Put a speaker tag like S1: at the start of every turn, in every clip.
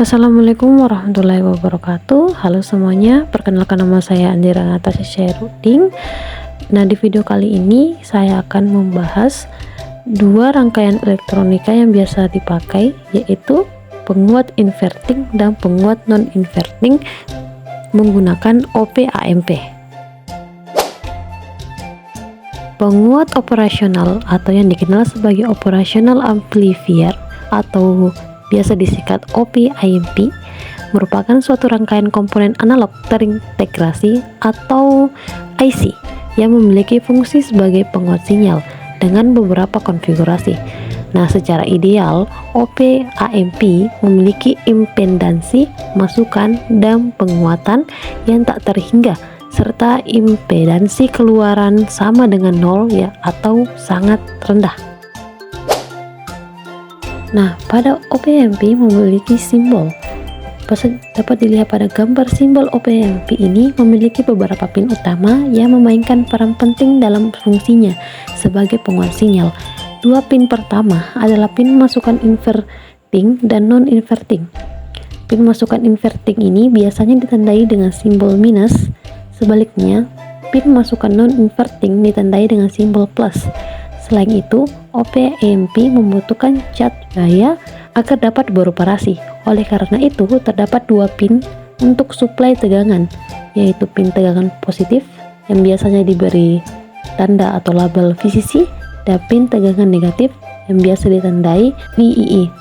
S1: Assalamualaikum warahmatullahi wabarakatuh. Halo semuanya, perkenalkan nama saya Andira Natasha Syairudin. Nah, di video kali ini saya akan membahas dua rangkaian elektronika yang biasa dipakai, yaitu penguat inverting dan penguat non-inverting menggunakan OP-AMP. Penguat operasional atau yang dikenal sebagai operational amplifier atau biasa disingkat OP-AMP merupakan suatu rangkaian komponen analog terintegrasi atau IC yang memiliki fungsi sebagai penguat sinyal dengan beberapa konfigurasi. Nah, secara ideal OP-AMP memiliki impedansi masukan dan penguatan yang tak terhingga serta impedansi keluaran sama dengan 0 ya atau sangat rendah. Nah, pada OP-AMP memiliki simbol. Dapat dilihat pada gambar simbol OP-AMP ini memiliki beberapa pin utama yang memainkan peran penting dalam fungsinya sebagai penguat sinyal. Dua pin pertama adalah pin masukan inverting dan non-inverting. Pin masukan inverting ini biasanya ditandai dengan simbol minus. Sebaliknya, pin masukan non-inverting ditandai dengan simbol plus. Selain itu, OP-AMP membutuhkan cat gaya agar dapat beroperasi. Oleh karena itu, terdapat dua pin untuk suplai tegangan, yaitu pin tegangan positif yang biasanya diberi tanda atau label VCC dan pin tegangan negatif yang biasa ditandai VEE.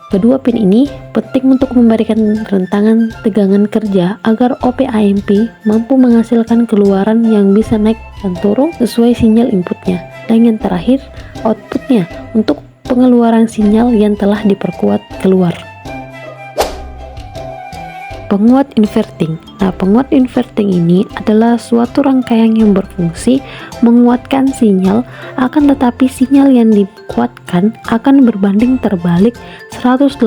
S1: Kedua pin ini penting untuk memberikan rentangan tegangan kerja agar OP-AMP mampu menghasilkan keluaran yang bisa naik dan turun sesuai sinyal inputnya. Dan yang terakhir, outputnya untuk pengeluaran sinyal yang telah diperkuat keluar. Penguat inverting. Nah, penguat inverting ini adalah suatu rangkaian yang berfungsi menguatkan sinyal, akan tetapi sinyal yang dikuatkan akan berbanding terbalik 180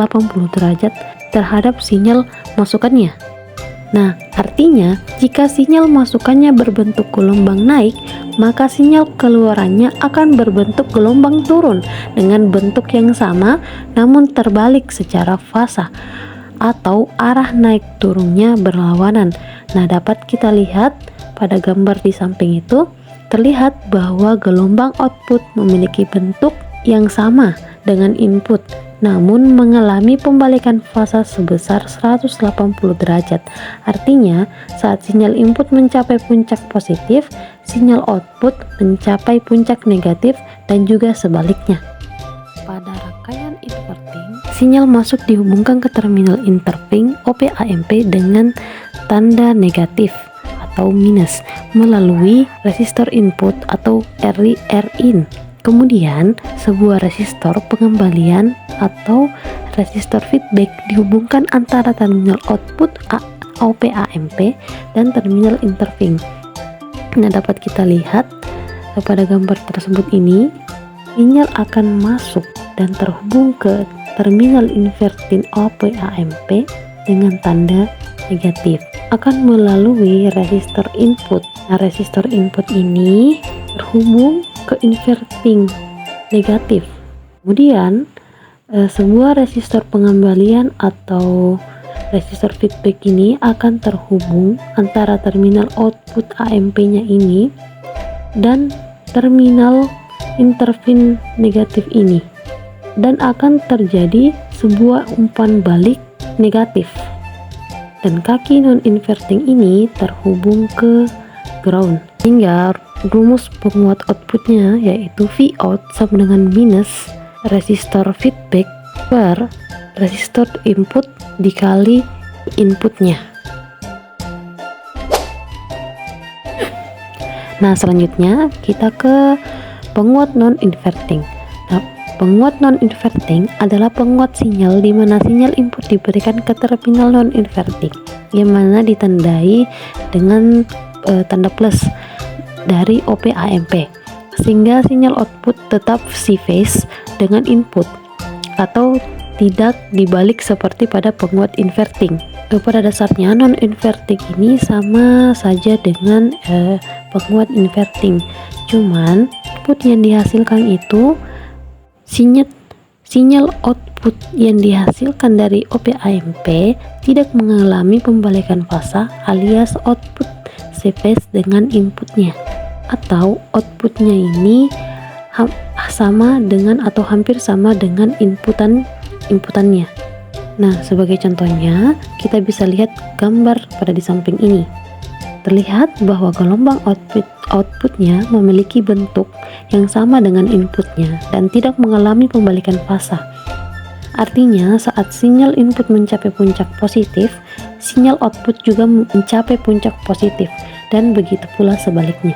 S1: derajat terhadap sinyal masukannya. Nah, artinya jika sinyal masukannya berbentuk gelombang naik, maka sinyal keluarannya akan berbentuk gelombang turun dengan bentuk yang sama namun terbalik secara fasa atau arah naik turunnya berlawanan. Nah, dapat kita lihat pada gambar di samping itu, terlihat bahwa gelombang output memiliki bentuk yang sama dengan input, namun mengalami pembalikan fasa sebesar 180 derajat. Artinya, saat sinyal input mencapai puncak positif, sinyal output mencapai puncak negatif dan juga sebaliknya. Pada rangkaian inverting, sinyal masuk dihubungkan ke terminal interping OP-AMP dengan tanda negatif atau minus melalui resistor input atau RIN. Kemudian, sebuah resistor pengembalian atau resistor feedback dihubungkan antara terminal output OP-AMP dan terminal interping. Nah, dapat kita lihat pada gambar tersebut ini, sinyal akan masuk dan terhubung ke terminal inverting OP-AMP dengan tanda negatif akan melalui resistor input. Nah, resistor input ini terhubung ke inverting negatif. Kemudian sebuah resistor pengembalian atau resistor feedback ini akan terhubung antara terminal output AMP-nya ini dan terminal interping negatif ini, dan akan terjadi sebuah umpan balik negatif, dan kaki non-inverting ini terhubung ke ground, hingga rumus penguat outputnya yaitu Vout sama dengan minus resistor feedback per resistor input dikali inputnya. Nah, selanjutnya kita ke penguat non-inverting. Nah, penguat non-inverting adalah penguat sinyal di mana sinyal input diberikan ke terminal non-inverting yang mana ditandai dengan tanda plus dari OP-AMP, sehingga sinyal output tetap C-phase dengan input atau tidak dibalik seperti pada penguat inverting. Pada dasarnya non-inverting ini sama saja dengan penguat inverting, cuman output yang dihasilkan itu sinyal output output yang dihasilkan dari OP-AMP tidak mengalami pembalikan fasa alias output sephase dengan inputnya, atau outputnya ini sama dengan atau hampir sama dengan inputannya. Nah, sebagai contohnya, kita bisa lihat gambar pada di samping ini. Terlihat bahwa gelombang outputnya memiliki bentuk yang sama dengan inputnya dan tidak mengalami pembalikan fasa. Artinya, saat sinyal input mencapai puncak positif, sinyal output juga mencapai puncak positif, dan begitu pula sebaliknya.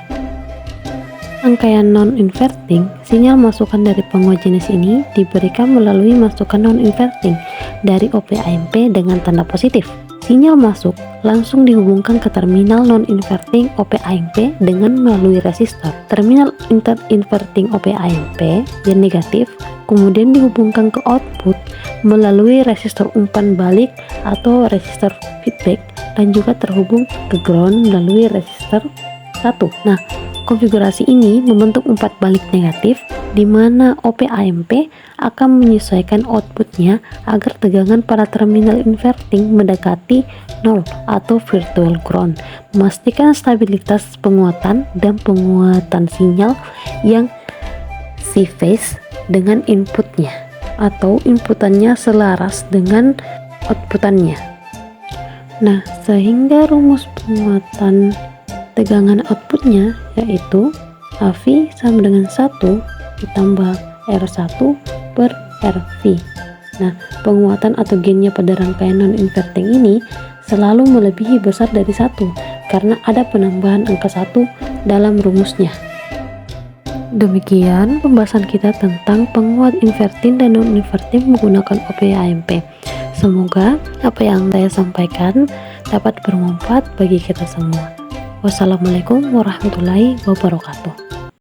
S1: Rangkaian non-inverting, sinyal masukan dari penguat jenis ini diberikan melalui masukan non-inverting dari OP-AMP dengan tanda positif. Sinyal masuk langsung dihubungkan ke terminal non-inverting OP-AMP dengan melalui resistor. Terminal inverting OP-AMP yang negatif kemudian dihubungkan ke output melalui resistor umpan balik atau resistor feedback dan juga terhubung ke ground melalui resistor 1. Nah, konfigurasi ini membentuk umpan balik negatif di mana OP-AMP akan menyesuaikan outputnya agar tegangan pada terminal inverting mendekati 0 atau virtual ground, memastikan stabilitas penguatan dan penguatan sinyal yang sephase dengan inputnya atau inputannya selaras dengan outputannya. Nah, sehingga rumus penguatan tegangan outputnya yaitu AV sama dengan 1 ditambah R1 per RV. Nah, penguatan atau gainnya pada rangkaian non-inverting ini selalu melebihi besar dari 1 karena ada penambahan angka 1 dalam rumusnya. Demikian pembahasan kita tentang penguat inverting dan non-inverting menggunakan OP-AMP. Semoga apa yang saya sampaikan dapat bermanfaat bagi kita semua. Wassalamualaikum warahmatullahi wabarakatuh.